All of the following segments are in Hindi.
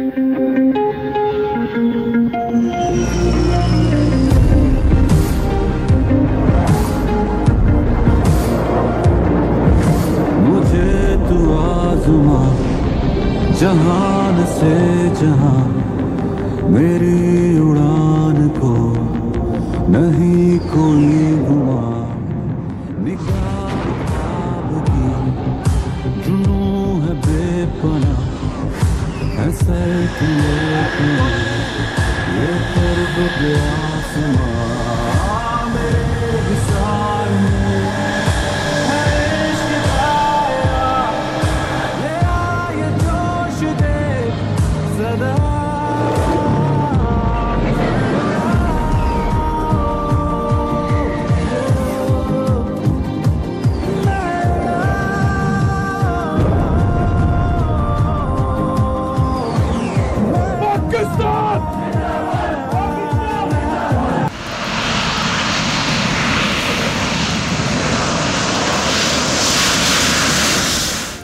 मुझे तू आज़मा जहान से जहां, मेरी उड़ान को नहीं कोई गुमा। निगाह ख्वाब की जुनून है बेपनाह, है सर किए ये कर्ब पे आसमां मेरे विसार में है इश्क आया, ले आए जोश दे सदा।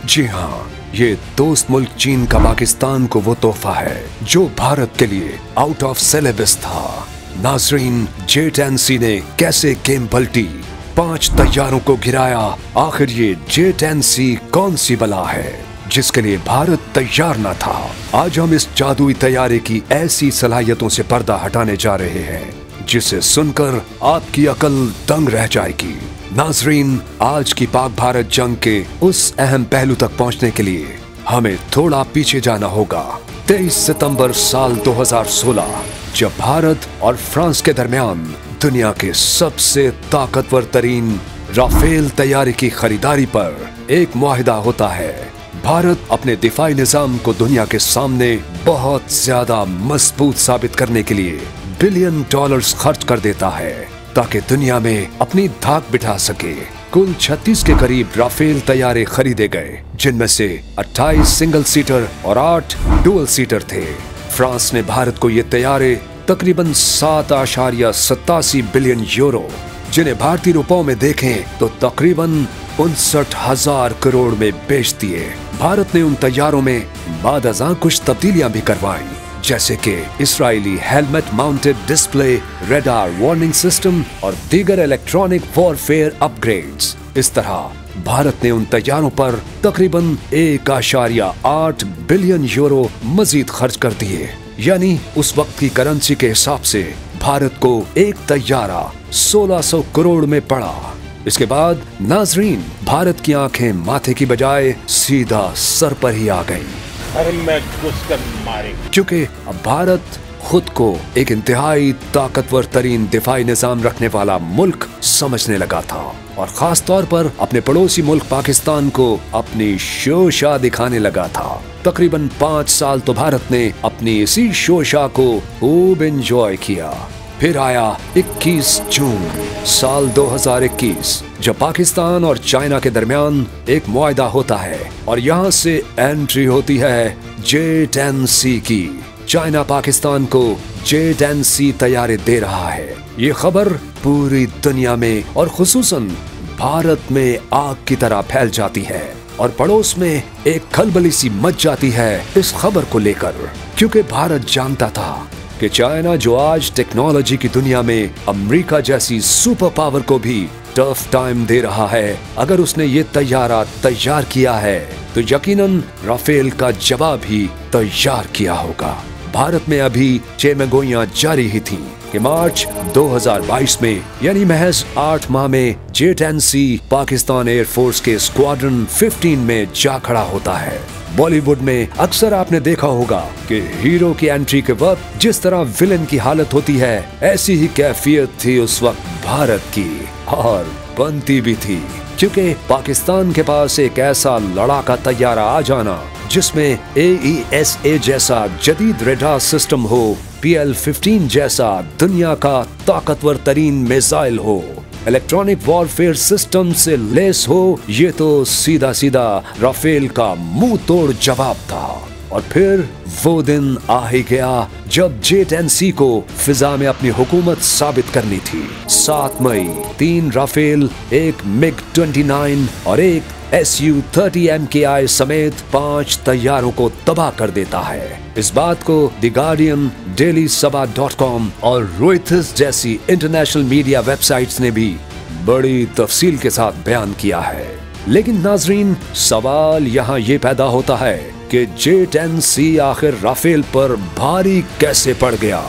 जी हाँ, ये दोस्त मुल्क चीन का पाकिस्तान को वो तोहफा है जो भारत के लिए आउट ऑफ सिलेबस था। नाजरीन, J-10C ने कैसे गेम पलटी, 5 तैयारों को गिराया। आखिर ये J-10C कौन सी बला है जिसके लिए भारत तैयार न था। आज हम इस जादुई तैयारी की ऐसी सलाहियतों से पर्दा हटाने जा रहे हैं जिसे सुनकर आपकी अकल दंग रह जाएगी। नाजरीन, आज की पाक भारत जंग के उस अहम पहलू तक पहुंचने के लिए हमें थोड़ा पीछे जाना होगा। 23 सितंबर साल 2016, जब भारत और फ्रांस के दरमियान दुनिया के सबसे ताकतवर तरीन राफेल तैयारी की खरीदारी पर एक मुआहिदा होता है। भारत अपने दिफाई निजाम को दुनिया के सामने बहुत ज्यादा मजबूत साबित करने के लिए $बिलियन खर्च कर देता है ताकि दुनिया में अपनी धाक बिठा सके। कुल 36 के करीब राफेल तैयारे खरीदे गए, जिनमें से 28 सिंगल सीटर और 8 डुअल सीटर थे। फ्रांस ने भारत को ये तैयारे तकरीबन 7.87 बिलियन यूरो, जिन्हें भारतीय रुपयों में देखें तो तकरीबन 59,000 करोड़ में बेच दिए। भारत ने उन तैयारों में बादअज़ां कुछ तब्दीलियां भी करवाई, जैसे कि इस्राएली helmet mounted display, radar warning system और दीगर इलेक्ट्रॉनिक वॉरफेयर अपग्रेड्स। इस तरह भारत ने उन तैयारों पर तकरीबन 1.8 बिलियन यूरो मजीद खर्च कर दिए। यानी उस वक्त की करेंसी के हिसाब से भारत को एक तैयारा 1600 करोड़ में पड़ा। इसके बाद नाजरीन, भारत की आंखें माथे की बजाय सीधा सर पर ही आ गईं। अरे मैं घुसकर मारे, क्योंकि अब भारत खुद को एक इंतहाई ताकतवर तरीन दिफाई निजाम रखने वाला मुल्क समझने लगा था और खास तौर पर अपने पड़ोसी मुल्क पाकिस्तान को अपनी शोशा दिखाने लगा था। तकरीबन 5 साल तो भारत ने अपनी इसी शोशा को खूब एंजॉय किया। फिर आया 21 जून साल 2021, जब पाकिस्तान और चाइना के दरमियान एक मुआहिदा होता है और यहाँ से एंट्री होती है J-10C की। चाइना पाकिस्तान को J-10C तैयारे दे रहा है। ये खबर पूरी दुनिया में और खुसूसन भारत में आग की तरह फैल जाती है और पड़ोस में एक खलबली सी मच जाती है इस खबर को लेकर, क्योंकि भारत जानता था कि चाइना, जो आज टेक्नोलॉजी की दुनिया में अमेरिका जैसी सुपर पावर को भी टफ टाइम दे रहा है, अगर उसने ये तैयारा तैयार किया है तो यकीनन राफेल का जवाब भी तैयार किया होगा। भारत में अभी चेमगोइयां जारी ही थीं कि मार्च 2022 में, यानी महज 8 माह में, J-10C पाकिस्तान एयरफोर्स के स्क्वाड्रन 15 में जा खड़ा होता है। बॉलीवुड में अक्सर आपने देखा होगा कि हीरो की एंट्री के वक्त जिस तरह विलेन की हालत होती है, ऐसी ही कैफियत थी उस वक्त भारत की, और बनती भी थी, क्योंकि पाकिस्तान के पास एक ऐसा लड़ाका तैयारा आ जाना जिसमें AESA जैसा जदीद रेडार सिस्टम हो, PL-15 जैसा दुनिया का ताकतवर तरीन मिसाइल हो, इलेक्ट्रॉनिक वॉरफेयर सिस्टम से लेस हो, ये तो सीधा सीधा राफेल का मुंह तोड़ जवाब था। और फिर वो दिन आ ही गया जब J-10C को फिजा में अपनी हुकूमत साबित करनी थी। 7 मई 3 राफेल, एक MiG-29 और एक Su-30 MKI समेत 5 तैयारों को तबाह कर देता है। इस बात को द गार्डियन, डेली सबा.com और रॉयटर्स जैसी इंटरनेशनल मीडिया वेबसाइट्स ने भी बड़ी तफसील के साथ बयान किया है। लेकिन नाजरीन, सवाल यहाँ ये पैदा होता है कि J-10C आखिर राफेल पर भारी कैसे पड़ गया?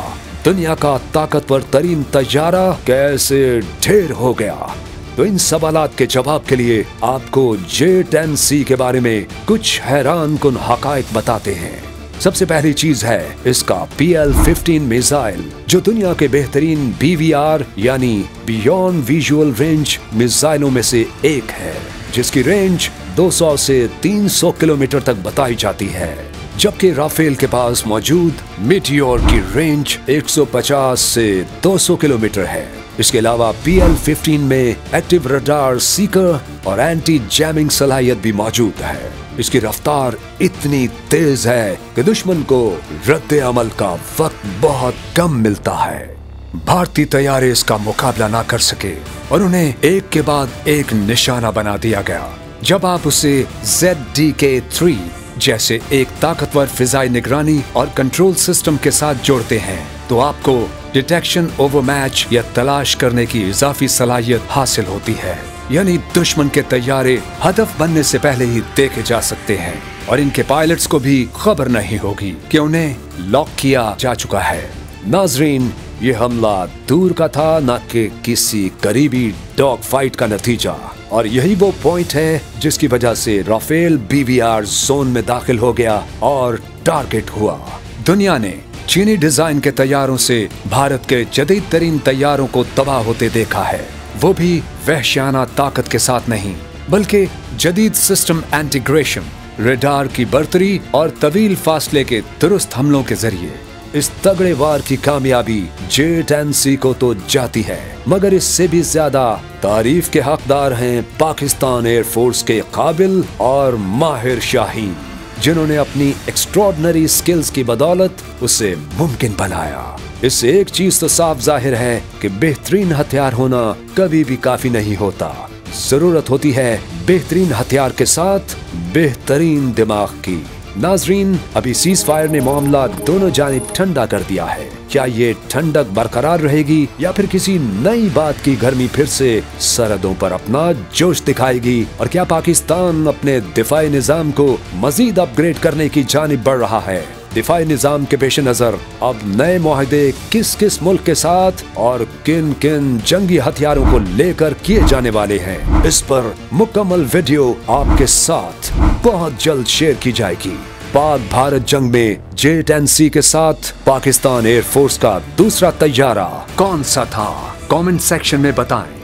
दुनिया का ताकतवर तरीन तैयारा कैसे ढेर हो गया? तो इन सवालात के जवाब के लिए आपको J-10C के बारे में कुछ हैरान कुन हकायक बताते हैं। सबसे पहली चीज है इसका PL-15 मिसाइल, जो दुनिया के बेहतरीन BVR यानी बियॉन्ड विजुअल रेंज मिसाइलों में से एक है, जिसकी रेंज 200 से 300 किलोमीटर तक बताई जाती है, जबकि राफेल के पास मौजूद मीटियोर की रेंज 150 से 200 किलोमीटर है। इसके अलावा PL-15 में एक्टिव रडार सीकर और एंटी जैमिंग सलाहियत भी मौजूद है। इसकी रफ्तार इतनी तेज है कि दुश्मन को रद्द अमल का वक्त बहुत कम मिलता है। भारतीय तैयारे इसका मुकाबला ना कर सके और उन्हें एक के बाद एक निशाना बना दिया गया। जब आप उसे ZDK-3 जैसे एक ताकतवर फिजाई निगरानी और कंट्रोल सिस्टम के साथ जोड़ते हैं, तो आपको डिटेक्शन ओवर मैच या तलाश करने की इजाफी सलाहियत हासिल होती है। यानी दुश्मन के तैयारे हदफ बनने से पहले ही देखे जा सकते हैं और इनके पायलट्स को भी खबर नहीं होगी कि उन्हें लॉक किया जा चुका है। नाजरीन, ये हमला दूर का था, न कि किसी करीबी डॉग फाइट का नतीजा, और यही वो पॉइंट है जिसकी वजह से राफेल BVR जोन में दाखिल हो गया और टारगेट हुआ। दुनिया ने चीनी डिजाइन के तैयारों से भारत के जदीद तरीन तैयारों को तबाह होते देखा है, वो भी वहशियाना ताकत के साथ नहीं, बल्कि जदीद सिस्टम इंटीग्रेशन, रडार की बर्तरी और तवील फासले के दुरुस्त हमलों के जरिए। इस तगड़े वार की कामयाबी J-10C को तो जाती है, मगर इससे भी ज्यादा तारीफ के हकदार हैं पाकिस्तान एयरफोर्स के काबिल और माहिर शाहीन, जिन्होंने अपनी एक्स्ट्रॉर्डिनरी स्किल्स की बदौलत उसे मुमकिन बनाया। इससे एक चीज तो साफ जाहिर है कि बेहतरीन हथियार होना कभी भी काफी नहीं होता। जरूरत होती है बेहतरीन हथियार के साथ बेहतरीन दिमाग की। नाजरीन, अभी सीज फायर ने मामला दोनों जानिब ठंडा कर दिया है। क्या ये ठंडक बरकरार रहेगी या फिर किसी नई बात की गर्मी फिर से सरहदों पर अपना जोश दिखाएगी? और क्या पाकिस्तान अपने दिफाई निजाम को मजीद अपग्रेड करने की जानिब बढ़ रहा है? दिफाई निजाम के पेश नजर अब नए मुआहदे किस किस मुल्क के साथ और किन किन जंगी हथियारों को लेकर किए जाने वाले हैं, इस पर मुकम्मल वीडियो आपके साथ बहुत जल्द शेयर की जाएगी। पाक भारत जंग में J-10C के साथ पाकिस्तान एयरफोर्स का दूसरा तैयारा कौन सा था? कमेंट सेक्शन में बताएं।